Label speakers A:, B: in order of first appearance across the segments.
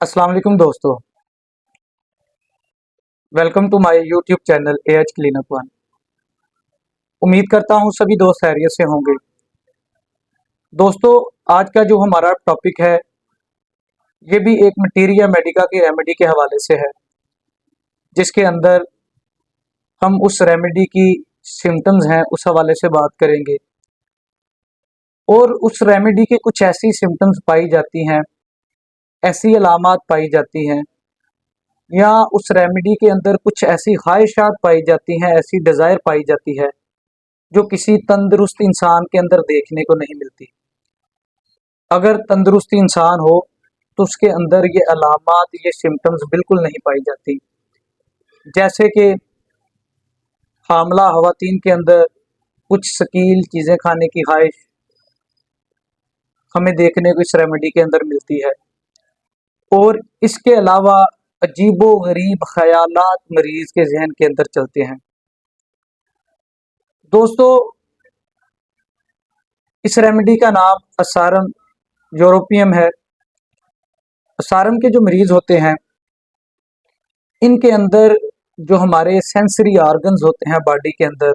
A: अस्सलाम वालेकुम दोस्तों। Welcome to my YouTube channel AH cleanup one. उम्मीद करता हूँ सभी दोस्त खैरियत से होंगे। दोस्तों, आज का जो हमारा टॉपिक है ये भी एक मटीरिया मेडिका की रेमेडी के हवाले से है, जिसके अंदर हम उस रेमेडी की सिम्टम्स हैं उस हवाले से बात करेंगे और उस रेमेडी की कुछ ऐसी सिम्टम्स पाई जाती हैं, ऐसी अलामात पाई जाती हैं या उस रेमेडी के अंदर कुछ ऐसी ख्वाहिशात पाई जाती हैं, ऐसी डिज़ायर पाई जाती है जो किसी तंदुरुस्त इंसान के अंदर देखने को नहीं मिलती। अगर तंदुरुस्त इंसान हो तो उसके अंदर ये अलामात, ये सिम्टम्स बिल्कुल नहीं पाई जाती। जैसे कि हामला खवातीन के अंदर कुछ शकील चीज़ें खाने की ख्वाहिश हमें देखने को इस रेमेडी के अंदर मिलती है। और इसके अलावा अजीबो गरीब ख्यालात मरीज के जहन के अंदर चलते हैं। दोस्तों, इस रेमेडी का नाम असारम यूरोपियम है। असारम के जो मरीज होते हैं इनके अंदर जो हमारे सेंसरी ऑर्गन्स होते हैं बॉडी के अंदर,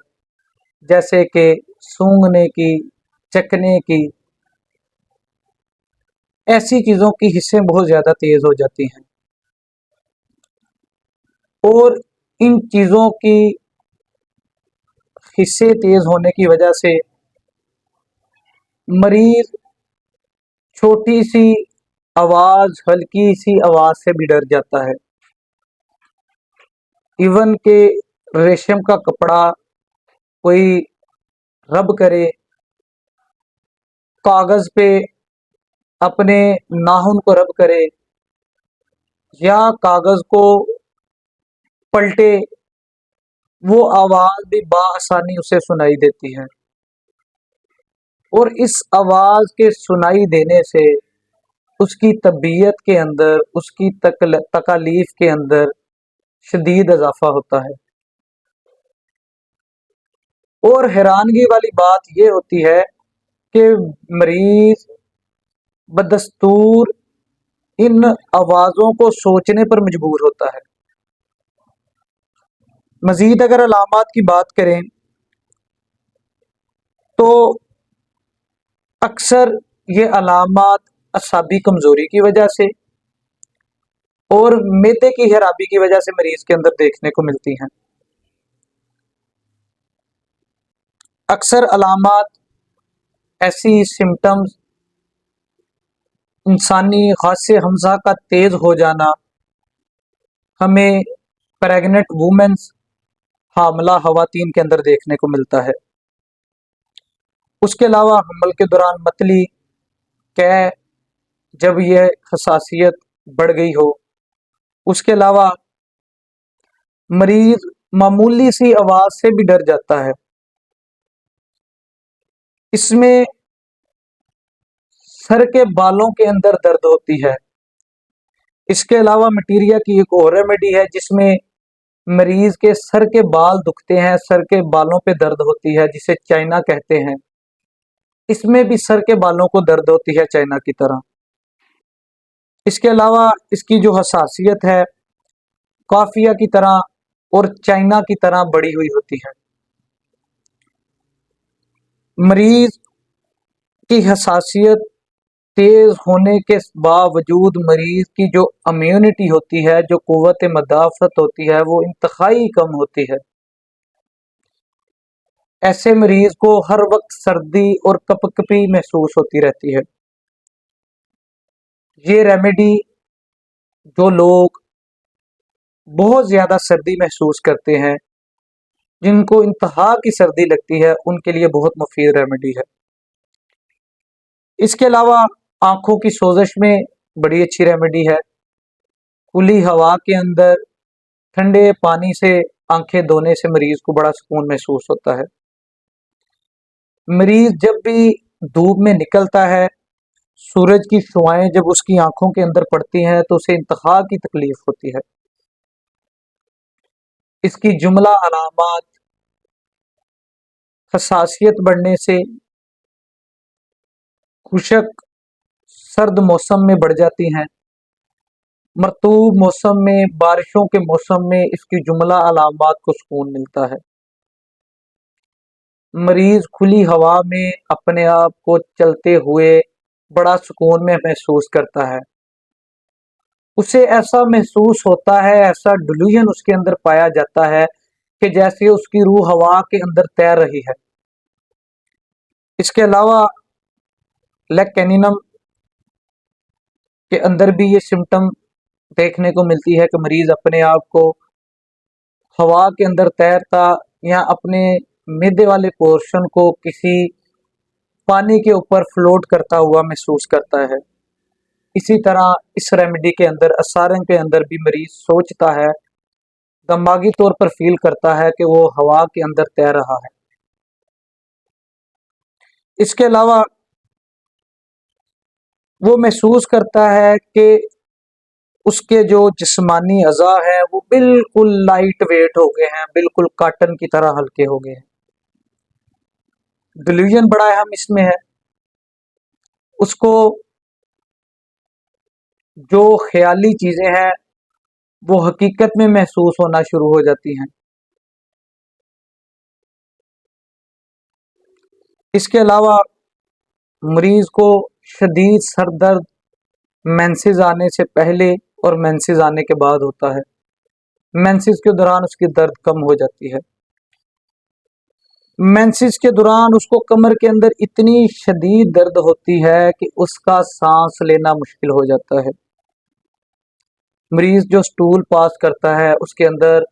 A: जैसे कि सूंघने की, चखने की, ऐसी चीज़ों की हिस्सें बहुत ज़्यादा तेज़ हो जाती हैं और इन चीज़ों की हिस्से तेज़ होने की वजह से मरीज छोटी सी आवाज़, हल्की सी आवाज़ से भी डर जाता है। इवन के रेशम का कपड़ा कोई रब करे, कागज़ पे अपने नाखून को रब करे या कागज़ को पलटे, वो आवाज़ भी बाआसानी उसे सुनाई देती है। और इस आवाज़ के सुनाई देने से उसकी तबीयत के अंदर, उसकी तकालीफ के अंदर शदीद इजाफा होता है। और हैरानगी वाली बात यह होती है कि मरीज बदस्तूर इन आवाज़ों को सोचने पर मजबूर होता है। मज़ीद अगर अलामात की बात करें तो अक्सर ये अलामात असाबी कमज़ोरी की वजह से और मैदे की खराबी की वजह से मरीज के अंदर देखने को मिलती हैं। अक्सर अलामात, ऐसी सिम्टम्स, इंसानी खासे हमजा का तेज़ हो जाना हमें प्रेग्नेंट वुमेन्स, हामला खवातीन के अंदर देखने को मिलता है। उसके अलावा हमल के दौरान मतली, कै, जब यह हसासियत बढ़ गई हो। उसके अलावा मरीज मामूली सी आवाज़ से भी डर जाता है। इसमें सर के बालों के अंदर दर्द होती है। इसके अलावा मटीरिया की एक और रेमेडी है जिसमें मरीज के सर के बाल दुखते हैं, सर के बालों पे दर्द होती है, जिसे चाइना कहते हैं। इसमें भी सर के बालों को दर्द होती है चाइना की तरह। इसके अलावा इसकी जो हसासियत है काफिया की तरह और चाइना की तरह बढ़ी हुई होती है। मरीज की हसासियत तेज होने के बावजूद मरीज की जो इम्यूनिटी होती है, जो कुव्वत मदाफत होती है, वो इंतहाई कम होती है। ऐसे मरीज को हर वक्त सर्दी और कपकपी महसूस होती रहती है। ये रेमेडी जो लोग बहुत ज़्यादा सर्दी महसूस करते हैं, जिनको इंतहा की सर्दी लगती है, उनके लिए बहुत मुफीद रेमेडी है। इसके अलावा आँखों की सोजश में बड़ी अच्छी रेमेडी है। खुली हवा के अंदर ठंडे पानी से आंखें धोने से मरीज को बड़ा सुकून महसूस होता है। मरीज जब भी धूप में निकलता है, सूरज की शुआएं जब उसकी आंखों के अंदर पड़ती हैं तो उसे इंतहा की तकलीफ होती है। इसकी जुमला अलामात हसासियत बढ़ने से, खुशक सर्द मौसम में बढ़ जाती हैं, मरतूब मौसम में, बारिशों के मौसम में इसकी जुमला अलामात को सुकून मिलता है। मरीज खुली हवा में अपने आप को चलते हुए बड़ा सुकून में महसूस करता है। उसे ऐसा महसूस होता है, ऐसा डिल्यूजन उसके अंदर पाया जाता है कि जैसे उसकी रूह हवा के अंदर तैर रही है। इसके अलावा लेग कैनिनम के अंदर भी ये सिम्टम देखने को मिलती है कि मरीज अपने आप को हवा के अंदर तैरता या अपने मैदे वाले पोर्शन को किसी पानी के ऊपर फ्लोट करता हुआ महसूस करता है। इसी तरह इस रेमेडी के अंदर, असारंग के अंदर भी मरीज सोचता है, दिमागी तौर पर फील करता है कि वो हवा के अंदर तैर रहा है। इसके अलावा वो महसूस करता है कि उसके जो जिस्मानी अज़ा हैं वो बिल्कुल लाइट वेट हो गए हैं, बिल्कुल कॉटन की तरह हल्के हो गए हैं। डिल्यूजन बड़ा अहम इसमें है। उसको जो ख्याली चीजें हैं वो हकीकत में महसूस होना शुरू हो जाती हैं। इसके अलावा मरीज को शदीद सर दर्द मेंसेस आने से पहले और मेंसेस आने के बाद होता है। मेंसेस के दौरान उसकी दर्द कम हो जाती है। मेंसेस के दौरान उसको कमर के अंदर इतनी शदीद दर्द होती है कि उसका सांस लेना मुश्किल हो जाता है। मरीज जो स्टूल पास करता है उसके अंदर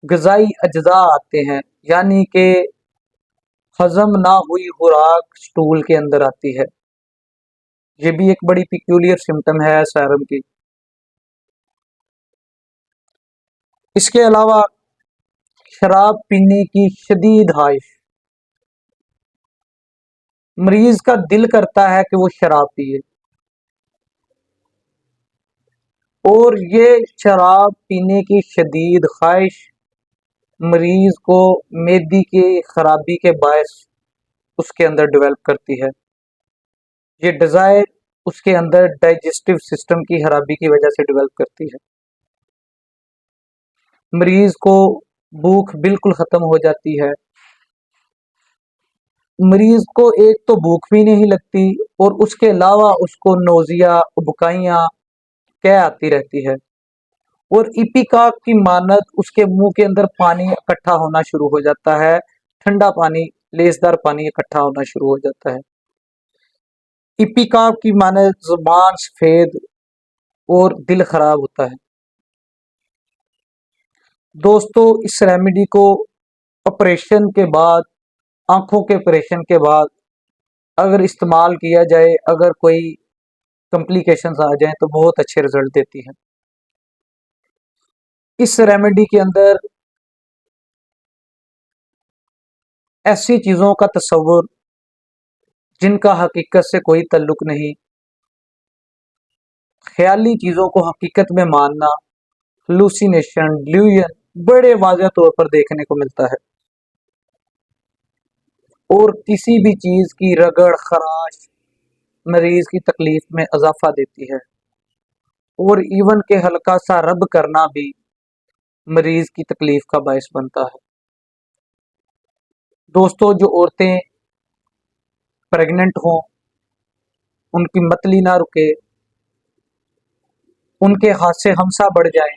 A: गजाई अज्जा आते हैं, यानी कि हजम ना हुई खुराक स्टूल के अंदर आती है। ये भी एक बड़ी पिक्यूलियर सिम्टम है सायरम की। इसके अलावा शराब पीने की शदीद ख्वाहिश, मरीज का दिल करता है कि वो शराब पिए, और ये शराब पीने की शदीद ख्वाहिश मरीज को मेदी की खराबी के बायस उसके अंदर डेवलप करती है। ये डिजायर उसके अंदर डाइजेस्टिव सिस्टम की खराबी की वजह से डेवलप करती है। मरीज को भूख बिल्कुल खत्म हो जाती है। मरीज को एक तो भूख भी नहीं लगती और उसके अलावा उसको नोजिया, उबकाइयाँ कह आती रहती है, और इपिकाक की मानद उसके मुंह के अंदर पानी इकट्ठा होना शुरू हो जाता है। ठंडा पानी, लेसदार पानी इकट्ठा होना शुरू हो जाता है। इपिकाक की मानद जुबान सफेद और दिल खराब होता है। दोस्तों, इस रेमेडी को ऑपरेशन के बाद, आंखों के ऑपरेशन के बाद अगर इस्तेमाल किया जाए, अगर कोई कॉम्प्लिकेशंस आ जाएं तो बहुत अच्छे रिजल्ट देती है। इस रेमेडी के अंदर ऐसी चीज़ों का तस्वुर जिनका हकीकत से कोई ताल्लुक नहीं, ख्याली चीज़ों को हकीकत में मानना, हेलुसिनेशन, डिल्यूजन बड़े वाज़ेह तौर पर देखने को मिलता है। और किसी भी चीज़ की रगड़ खराश मरीज की तकलीफ में इजाफा देती है, और इवन के हल्का सा रब करना भी मरीज की तकलीफ का बायस बनता है। दोस्तों, जो औरतें प्रेग्नेंट हों, उनकी मतली ना रुके, उनके हाथ से हमसा बढ़ जाए,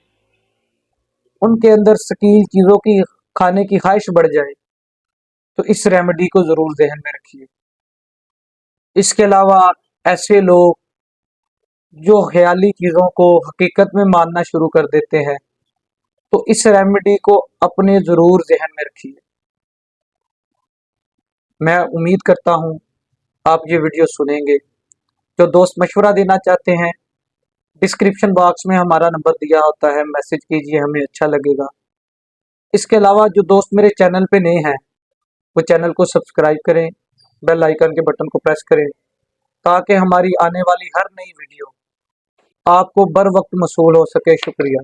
A: उनके अंदर शकील चीज़ों की खाने की ख्वाहिश बढ़ जाए, तो इस रेमेडी को ज़रूर ज़हन में रखिए। इसके अलावा ऐसे लोग जो ख्याली चीज़ों को हकीकत में मानना शुरू कर देते हैं, तो इस रेमेडी को अपने ज़रूर ज़हन में रखिए। मैं उम्मीद करता हूँ आप ये वीडियो सुनेंगे। जो दोस्त मशवरा देना चाहते हैं, डिस्क्रिप्शन बॉक्स में हमारा नंबर दिया होता है, मैसेज कीजिए, हमें अच्छा लगेगा। इसके अलावा जो दोस्त मेरे चैनल पे नए हैं वो चैनल को सब्सक्राइब करें, बेल आइकन के बटन को प्रेस करें, ताकि हमारी आने वाली हर नई वीडियो आपको बर वक्त मसूल हो सके। शुक्रिया।